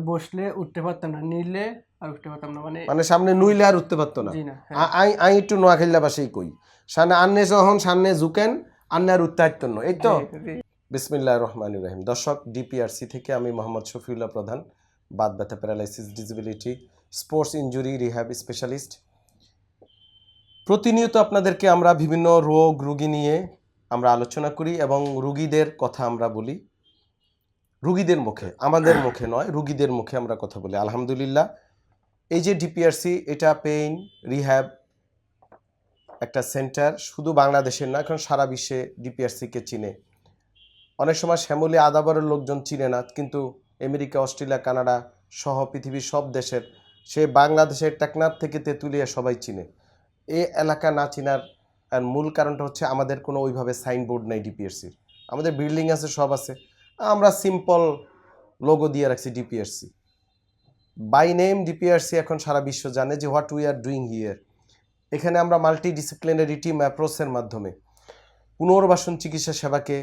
বসলে উঠতে পারতাম না, নিলে আর উঠতে পারতাম না, মানে সামনে নুইলে আর উঠতে পারতো না। জি না। আই একটু নোয়াখালীলা বাসেই কই, সামনে আন্নে যখন সামনে ঝুঁকেন আন্নে আর উঠতে পারতেন না, এই তো। বিসমিল্লাহির রহমানির রহিম। দর্শক, ডিপিআরসি থেকে আমি মোহাম্মদ শফিউল্লাহ প্রধান, বাত ব্যথা, paralysis, disability, sports injury rehab specialist. প্রতিনিয়ত আপনাদেরকে আমরা বিভিন্ন রোগ রুগী নিয়ে আমরা আলোচনা করি এবং রুগীদের কথা আমরা বলি, রুগীদের মুখে, আমাদের মুখে নয়, রুগীদের মুখে আমরা কথা বলি। আলহামদুলিল্লাহ, এই যে ডিপিআরসি, এটা পেইন রিহ্যাব একটা সেন্টার, শুধু বাংলাদেশের না, এখন সারা বিশ্বে ডিপিআরসিকে চিনে। অনেক সময় শ্যামলী আদাবরের লোকজন চিনে না, কিন্তু আমেরিকা, অস্ট্রেলিয়া, কানাডা সহ পৃথিবীর সব দেশের, সে বাংলাদেশের টেকনাফ থেকে তেঁতুলিয়া সবাই চিনে। এই এলাকা না চিনার মূল কারণটা হচ্ছে আমাদের কোনো ওইভাবে সাইনবোর্ড নেই ডিপিআরসির। আমাদের বিল্ডিং আছে, সব আছে, আমরা সিম্পল লোগো দিয়ে রাখছি ডিপিআরসি। বাই নেম ডিপিআরসি এখন সারা বিশ্ব জানে যে what we are doing here. এখানে আমরা মাল্টি ডিসিপ্লিনারি টিম অ্যাপ্রোচের মাধ্যমে পুনর্বাসন চিকিৎসা সেবাকে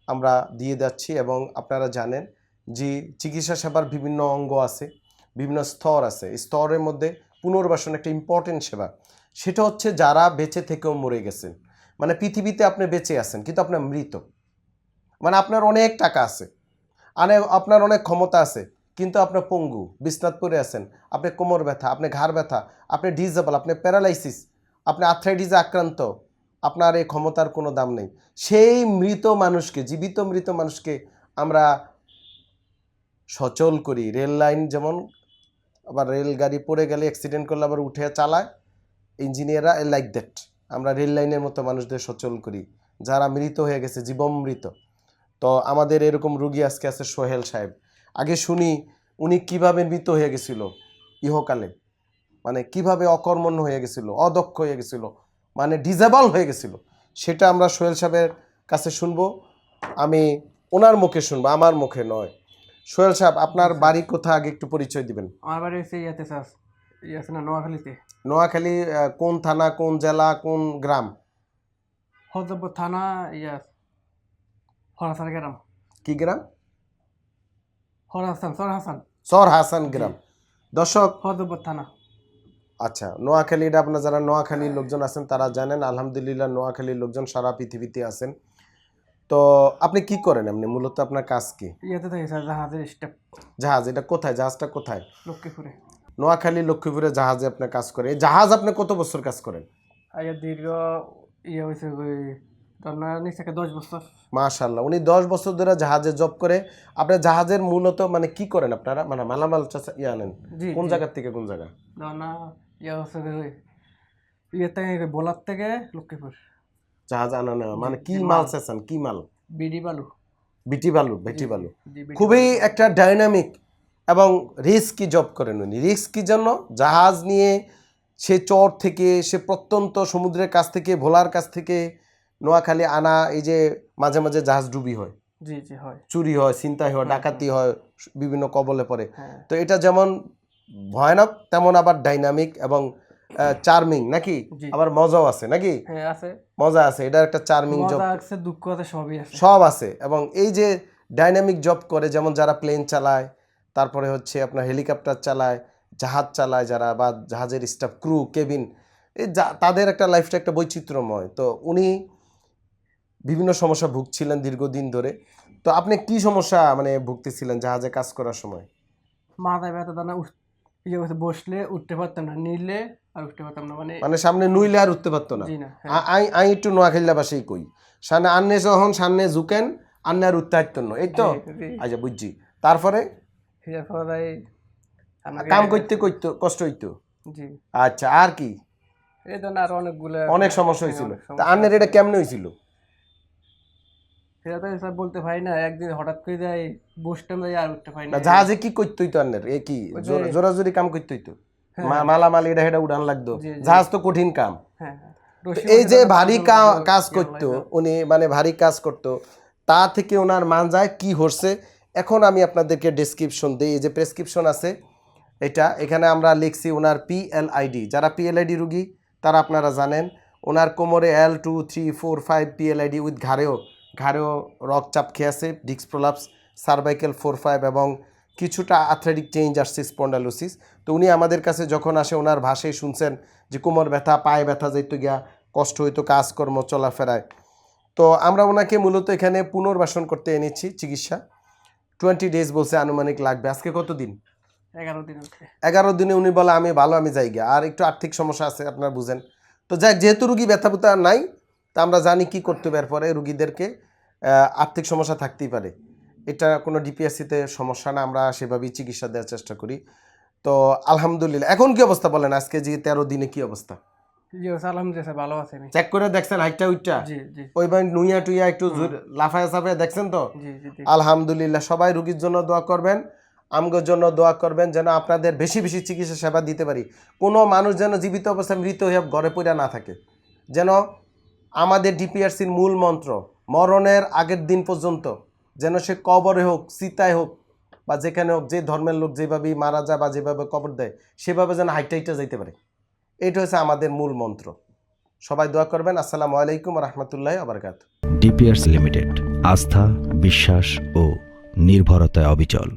আমরা দিয়ে যাচ্ছি। এবং আপনারা জানেন যে চিকিৎসা সেবার বিভিন্ন অঙ্গ আছে, বিভিন্ন স্তর আছে। স্তরের মধ্যে পুনর্বাসন একটা ইম্পর্টেন্ট সেবা। সেটা হচ্ছে যারা বেঁচে থেকেও মরে গেছেন, মানে পৃথিবীতে আপনি বেঁচে আছেন কিন্তু আপনার মৃত, মানে আপনার অনেক টাকা আছে, আপনার অনেক ক্ষমতা আছে, কিন্তু আপনার পঙ্গু, বিছনাত পড়ে আছেন, আপনি কোমর ব্যথা, আপনি ঘাড় ব্যথা, আপনি ডিসেবল, আপনি প্যারালাইসিস, আপনি আর্থ্রাইটিসে আক্রান্ত, আপনার এই ক্ষমতার কোনো দাম নেই। সেই মৃত মানুষকে, জীবিত মৃত মানুষকে আমরা সচল করি। রেল লাইন যেমন, আবার রেলগাড়ি পড়ে গেলে অ্যাক্সিডেন্ট করলে আবার উঠে চালায় ইঞ্জিনিয়াররা, লাইক দ্যাট আমরা রেল লাইনের মতো মানুষদের সচল করি, যারা মৃত হয়ে গেছে, জীবমৃত। তো আমাদের এরকম রুগী আজকে আছে সোহেল সাহেব। আগে শুনি উনি কিভাবে মৃত হয়ে গেছিল ইহকালে, মানে কিভাবে অকর্মণ্য হয়ে গেছিল, অদক্ষ হয়ে গেছিল, মানে ডিজেবল হয়ে গেছিল। সেটা আমরা সোহেল সাহেবের কাছে শুনবো, আমি ওনার মুখে শুনবো, আমার মুখে নয়। সোহেল সাহেব, আপনার বাড়ি কোথায় আগে একটু পরিচয় দিবেন। আমার বাড়ি হচ্ছে ইয়াতে স্যার, আছে না নোয়াখালীতে। নোয়াখালী কোন থানা, কোন জেলা, কোন গ্রাম? হজরতপুর থানা, হরাসান গ্রাম। কি গ্রাম? সর হাসান সর হাসান গ্রাম। দর্শক, হজরতপুর থানা। আচ্ছা, নোয়াখালীর আপনার যারা নোয়াখালীর লোকজন আছেন তারা জানেন, আলহামদুলিল্লাহ নোয়াখালীর লোকজন সারা পৃথিবীতে আছেন। তো আপনি কি করেন এমনি, মূলত আপনার কাজ কি? ইয়াতে থাকি স্যার, জাহাজের স্টাফ। জাহাজ, এটা কোথায়, জাহাজটা কোথায়? লক্ষ্মীপুরে। নোয়াখালী লক্ষ্মীপুরে জাহাজে আপনার কাজ করে। এই জাহাজ আপনি কত বছর কাজ করেন? দীর্ঘ হয়েছে 10 বছর। মাশাআল্লাহ, উনি 10 বছর ধরে জাহাজে জব করে। আপনার জাহাজের মূলত মানে কি করেন আপনারা, মানে মালামাল আনেন কোন জায়গা থেকে কোন জায়গা? বোলার থেকে লক্ষ্মীপুর জাহাজ আনা নেওয়া, মানে কি মাল চাচ্ছেন, কি মাল? বিডি বালু, বিটি বালু, বেটি বালু। খুবই একটা ডাইনামিক এবং রিস্কি জব করেন উনি। রিস্কি জন্য জাহাজ নিয়ে সে চর থেকে, সে প্রত্যন্ত সমুদ্রের কাছ থেকে, ভোলার কাছ থেকে নোয়াখালী আনা। এই যে মাঝে মাঝে জাহাজ ডুবি হয়, জি জি হয়, চুরি হয়, ছিনতাই হয়, ডাকাতি হয়, বিভিন্ন কবলে পড়ে। তো এটা যেমন ভয়ানক, তেমন আবার ডাইনামিক এবং চার্মিং, নাকি? আবার মজাও আছে, নাকি? হ্যাঁ আছে, মজা আছে, এটা একটা চার্মিং জব, আছে, দুঃখ আছে, সবই আছে, সব আছে। এবং এই যে ডাইনামিক জব করে, যেমন যারা প্লেন চালায়, তারপরে হচ্ছে আপনার হেলিকপ্টার চালায়, জাহাজ চালায় যারা, বা জাহাজের স্টাফ, ক্রু, কেবিন, এই তাদের একটা লাইফটা একটা বৈচিত্র্যময়। তো উনি বিভিন্ন সমস্যা ভুগছিলেন দীর্ঘদিন ধরে। তো আপনি কি সমস্যা মানে ভুগতেছিলেন জাহাজে কাজ করার সময়? মাথায় ব্যথা, দানা বসলে উঠতে পারতাম না, নিলে আর উঠতে পারতাম না, মানে সামনে নুইলে আর উঠতে পারতো না। আই একটু নোয়াখালীলা বাসেই কই, সামনে আন্নে যখন সামনে ঝুঁকেন আন্নে আর উঠতে পারতেন না, এই তো। আচ্ছা, বুঝছি। তারপরে কাম করতে করতে কষ্ট হইতো। আচ্ছা, আর কি? অনেক সমস্যা হয়েছিল। তা আন্নের এটা কেমনে হয়েছিল? বলতে পারি না, একদিন হঠাৎ করে যাই বসতাম, যাই আর উঠতে পারি না। জাহাজে কি করতে হইতো আন্নের? এ কি জোরাজোরি কাম করতে হইতো? মালামাল এটা হেটা উড়ান লাগতো। জাহাজ তো কঠিন কাম। এই যে ভারী কাজ করতো উনি, মানে ভারী কাজ করতো, তা থেকে ওনার মান যায় কি হচ্ছে। এখন আমি আপনাদেরকে ডেসক্রিপশন দিই। এই যে প্রেসক্রিপশন আছে, এটা এখানে আমরা লিখছি ওনার পিএলআইডি। যারা পিএলআইডি রুগী তারা আপনারা জানেন, ওনার কোমরে L2, 3, 4, 5 পিএলআইডি উইথ ঘাড়েও রক্তচাপ খেয়ে আছে, ডিস্ক প্রলাপস, সার্ভাইকেল 4, 5 এবং কিছুটা আর্থ্রাইটিক চেঞ্জ আসছে, স্পন্ডালোসিস। তো উনি আমাদের কাছে যখন আসে ওনার ভাষায় শুনছেন যে কোমর ব্যথা, পায়ে ব্যথা যাইতো গিয়া, কষ্ট হইতো কাজকর্ম চলাফেরায়। তো আমরা ওনাকে মূলত এখানে পুনর্বাসন করতে এনেছি চিকিৎসা। 20 ডেজ বলছে আনুমানিক লাগবে। আজকে কত দিন? 11 দিন হচ্ছে। 11 দিনে উনি বলে আমি ভালো, আমি যাই গিয়া। আর একটু আর্থিক সমস্যা আছে আপনারা বুঝেন। তো যাক, যেহেতু রুগী ব্যথা বুথা নাই, তা আমরা জানি কি করতে হবে। এরপরে রুগীদেরকে আর্থিক সমস্যা থাকতেই পারে, এটা কোনো ডিপিএসসিতে সমস্যা না, আমরা সেভাবেই চিকিৎসা দেওয়ার চেষ্টা করি। তো আলহামদুলিল্লাহ। এখন কি অবস্থা বলেন, আজকে যে 13 দিনে কি অবস্থা? জি আলহামদুলিল্লাহ ভালো আছে আমি। চেক করে দেখছেন হাইটটা উইটটা? জি জি ওইবার নুইয়া টুইয়া একটু লাফায়া সাফায়া দেখছেন তো? জি জি জি। আলহামদুলিল্লাহ। সবাই রুগীর জন্য দোয়া করবেন, আমগোর জন্য দোয়া করবেন, যেন আপনাদের বেশি বেশি চিকিৎসা সেবা দিতে পারি। কোনো মানুষ যেন জীবিত অবস্থায় মৃত হয়ে ঘরে পড়ে না থাকে। যেন আমাদের ডিপিআরসির মূল মন্ত্র, মরণের আগের দিন পর্যন্ত যেন সে কবরে হোক, চিতায় হোক, বা যেখানে হোক, যে ধর্মের লোক যেভাবেই মারা যায় বা যেভাবে কবর দেয়, সেভাবে যেন হাইটা যাইতে পারে। এইটা হচ্ছে আমাদের মূল মন্ত্র। সবাই দোয়া করবেন। আসসালামু আলাইকুম ওয়া রাহমাতুল্লাহি ওয়া বারাকাতুহু। ডিপিআরস লিমিটেড, আস্থা, বিশ্বাস ও নির্ভরতায় অবিচল।